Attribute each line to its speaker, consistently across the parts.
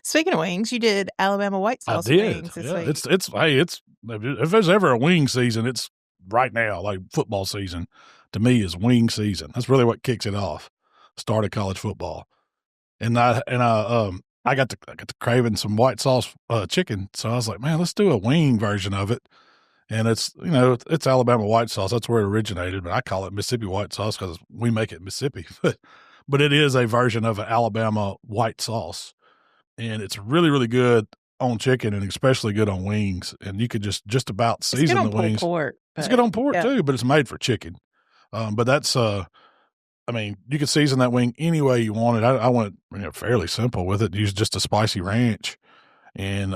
Speaker 1: Speaking of wings, you did Alabama white sauce wings this week.
Speaker 2: It's if there's ever a wing season, it's right now. Like football season, to me, is wing season. That's really what kicks it off. Start of college football, and I got to craving some white sauce chicken, so I was like, man, let's do a wing version of it. And it's Alabama white sauce. That's where it originated, but I call it Mississippi white sauce because we make it in Mississippi. But it is a version of an Alabama white sauce, and it's really, really good on chicken and especially good on wings. And you could just about season the wings. It's good on pork too, but it's made for chicken. But that's you could season that wing any way you want it. I went fairly simple with it. Use just a spicy ranch. And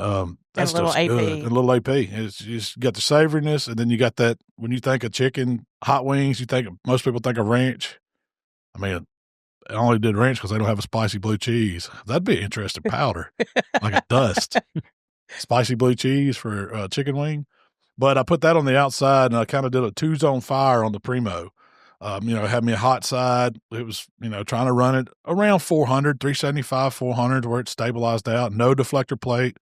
Speaker 2: that's
Speaker 1: a little AP.
Speaker 2: Good. A little AP. It's you just got the savoriness, and then you got that. When you think of chicken, hot wings, most people think of ranch. I mean, I only did ranch because they don't have a spicy blue cheese. That'd be an interesting powder, like a dust. Spicy blue cheese for chicken wing. But I put that on the outside, and I kind of did a 2-zone fire on the Primo. Had me a hot side. It was, trying to run it around 400, 375, 400, where it stabilized out. No deflector plate,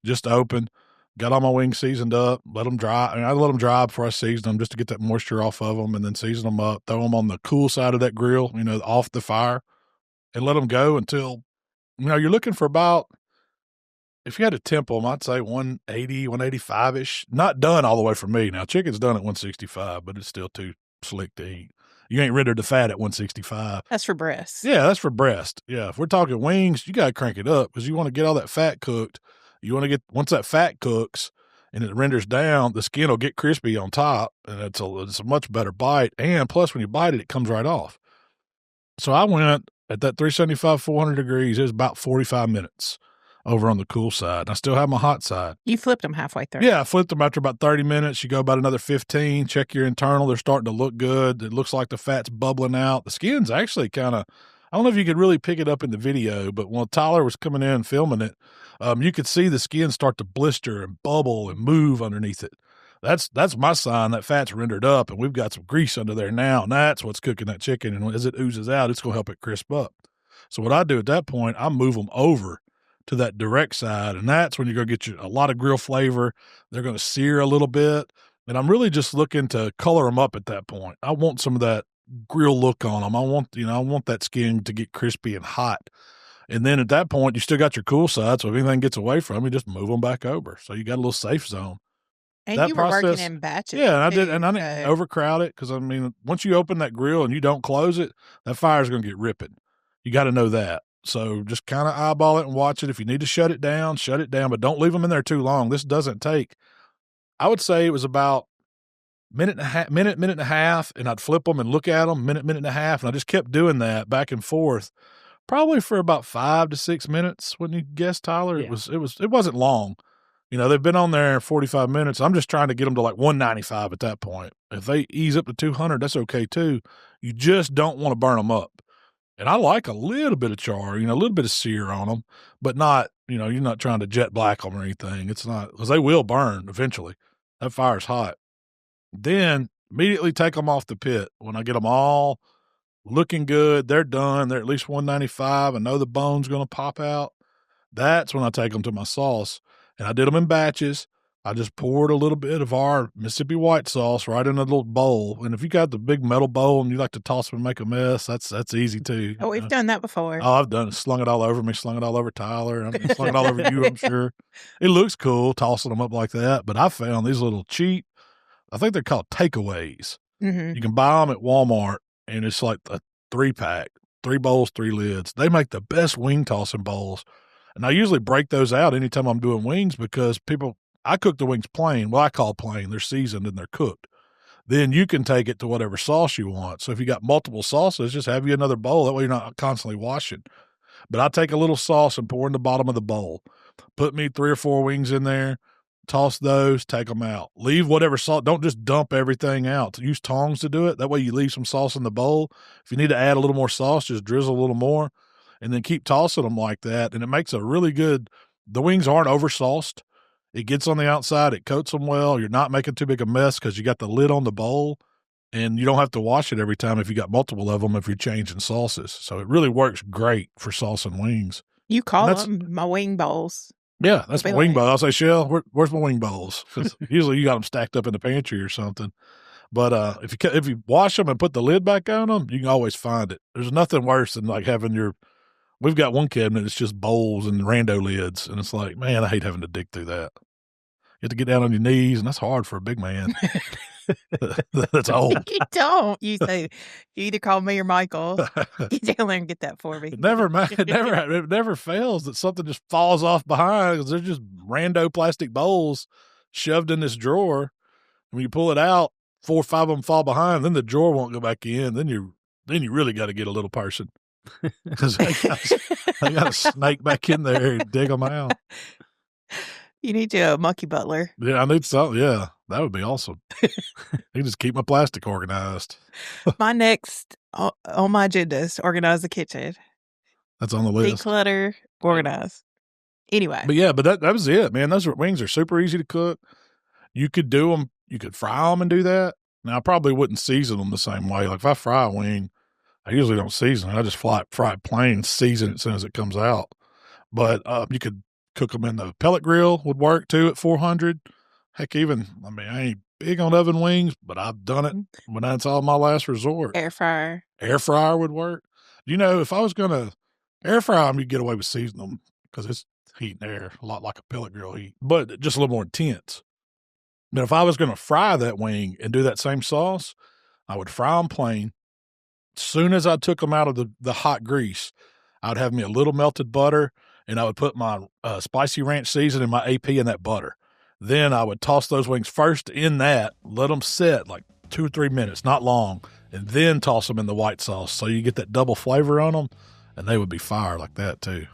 Speaker 2: just open. Got all my wings seasoned up, let them dry. I let them dry before I seasoned them just to get that moisture off of them, and then season them up, throw them on the cool side of that grill, off the fire, and let them go until, you're looking for about, if you had to temp them, I'd say 180, 185-ish. Not done all the way for me. Now, chicken's done at 165, but it's still too slick to eat. You ain't rendered the fat at 165.
Speaker 1: That's for breast.
Speaker 2: Yeah, that's for breast. Yeah, if we're talking wings, you got to crank it up because you want to get all that fat cooked. You want to get, once that fat cooks and it renders down, the skin will get crispy on top, and it's a much better bite. And plus, when you bite it, it comes right off. So I went at that 375, 400 degrees. It was about 45 minutes over on the cool side. And I still have my hot side.
Speaker 1: You flipped them halfway through.
Speaker 2: Yeah, I flipped them after about 30 minutes. You go about another 15, check your internal. They're starting to look good. It looks like the fat's bubbling out. The skin's actually kind of, I don't know if you could really pick it up in the video, but when Tyler was coming in and filming it, you could see the skin start to blister and bubble and move underneath it. That's my sign that fat's rendered up, and we've got some grease under there now, and that's what's cooking that chicken. And as it oozes out, it's going to help it crisp up. So what I do at that point, I move them over to that direct side, and that's when you're going to get a lot of grill flavor. They're going to sear a little bit, and I'm really just looking to color them up at that point. I want some of that grill look on them. I want that skin to get crispy and hot. And then at that point, you still got your cool side, so if anything gets away from you, just move them back over. So you got a little safe zone.
Speaker 1: And that you were working in batches.
Speaker 2: Yeah, and I did, and I didn't overcrowd it because, once you open that grill and you don't close it, that fire's going to get ripping. You got to know that. So just kind of eyeball it and watch it. If you need to shut it down, but don't leave them in there too long. This doesn't take, I would say it was about minute and a half, and I'd flip them and look at them, minute and a half, and I just kept doing that back and forth, probably for about 5 to 6 minutes. Wouldn't you guess, Tyler? Yeah. It wasn't long. They've been on there 45 minutes. I'm just trying to get them to like 195 at that point. If they ease up to 200, that's okay too. You just don't want to burn them up. And I like a little bit of char, a little bit of sear on them, but not, you're not trying to jet black them or anything. It's not, because they will burn eventually. That fire's hot. Then immediately take them off the pit. When I get them all looking good, they're done. They're at least 195. I know the bone's going to pop out. That's when I take them to my sauce. And I did them in batches. I just poured a little bit of our Mississippi white sauce right in a little bowl. And if you got the big metal bowl and you like to toss them and make a mess, that's easy too.
Speaker 1: Oh, we've done that before.
Speaker 2: Oh, I've done it. Slung it all over me, slung it all over Tyler. Slung it all over you, I'm sure. It looks cool tossing them up like that. But I found these little cheap, I think they're called takeaways. Mm-hmm. You can buy them at Walmart, and it's like a 3-pack, 3 bowls, 3 lids. They make the best wing tossing bowls. And I usually break those out anytime I'm doing wings because I cook the wings plain. Well, I call plain. They're seasoned and they're cooked. Then you can take it to whatever sauce you want. So if you got multiple sauces, just have you another bowl. That way you're not constantly washing. But I take a little sauce and pour in the bottom of the bowl. Put me 3 or 4 wings in there. Toss those, take them out. Leave whatever sauce. Don't just dump everything out. Use tongs to do it. That way you leave some sauce in the bowl. If you need to add a little more sauce, just drizzle a little more. And then keep tossing them like that. And it makes a really good, the wings aren't over-sauced. It gets on the outside. It coats them well. You're not making too big a mess because you got the lid on the bowl. And you don't have to wash it every time if you got multiple of them if you're changing sauces. So it really works great for sauce and wings.
Speaker 1: You call them my wing bowls.
Speaker 2: Yeah, that's my wing bowl. I'll say, Shell, where's my wing bowls? Because usually you got them stacked up in the pantry or something. But if you wash them and put the lid back on them, you can always find it. There's nothing worse than like having we've got one cabinet that's just bowls and rando lids, and it's like, man, I hate having to dig through that. You have to get down on your knees, and that's hard for a big man. That's old.
Speaker 1: You don't. You say, you either call me or Michael. Get down there and get that for me.
Speaker 2: It never fails that something just falls off behind because they're just rando plastic bowls shoved in this drawer. When you pull it out, 4 or 5 of them fall behind. Then the drawer won't go back in. Then you really got to get a little person because they got to snake back in there and dig them out.
Speaker 1: You need a monkey butler.
Speaker 2: Yeah, I need something. Yeah, that would be awesome. You just keep my plastic organized.
Speaker 1: My next on my agenda is to organize the kitchen.
Speaker 2: That's on the list.
Speaker 1: Declutter, organize. Anyway.
Speaker 2: But that was it, man. Those wings are super easy to cook. You could do them. You could fry them and do that. Now, I probably wouldn't season them the same way. Like if I fry a wing, I usually don't season it. I just fry it plain, season it as soon as it comes out. But you could cook them in the pellet grill would work too at 400. Heck, I ain't big on oven wings, but I've done it when that's all my last resort.
Speaker 1: Air fryer
Speaker 2: would work. If I was going to air fry them, you'd get away with seasoning them because it's heat and air, a lot like a pellet grill heat, but just a little more intense. But if I was going to fry that wing and do that same sauce, I would fry them plain. As soon as I took them out of the hot grease, I would have me a little melted butter, and I would put my spicy ranch seasoning and my AP in that butter. Then I would toss those wings first in that, let them sit like 2 or 3 minutes, not long, and then toss them in the white sauce so you get that double flavor on them, and they would be fire like that too.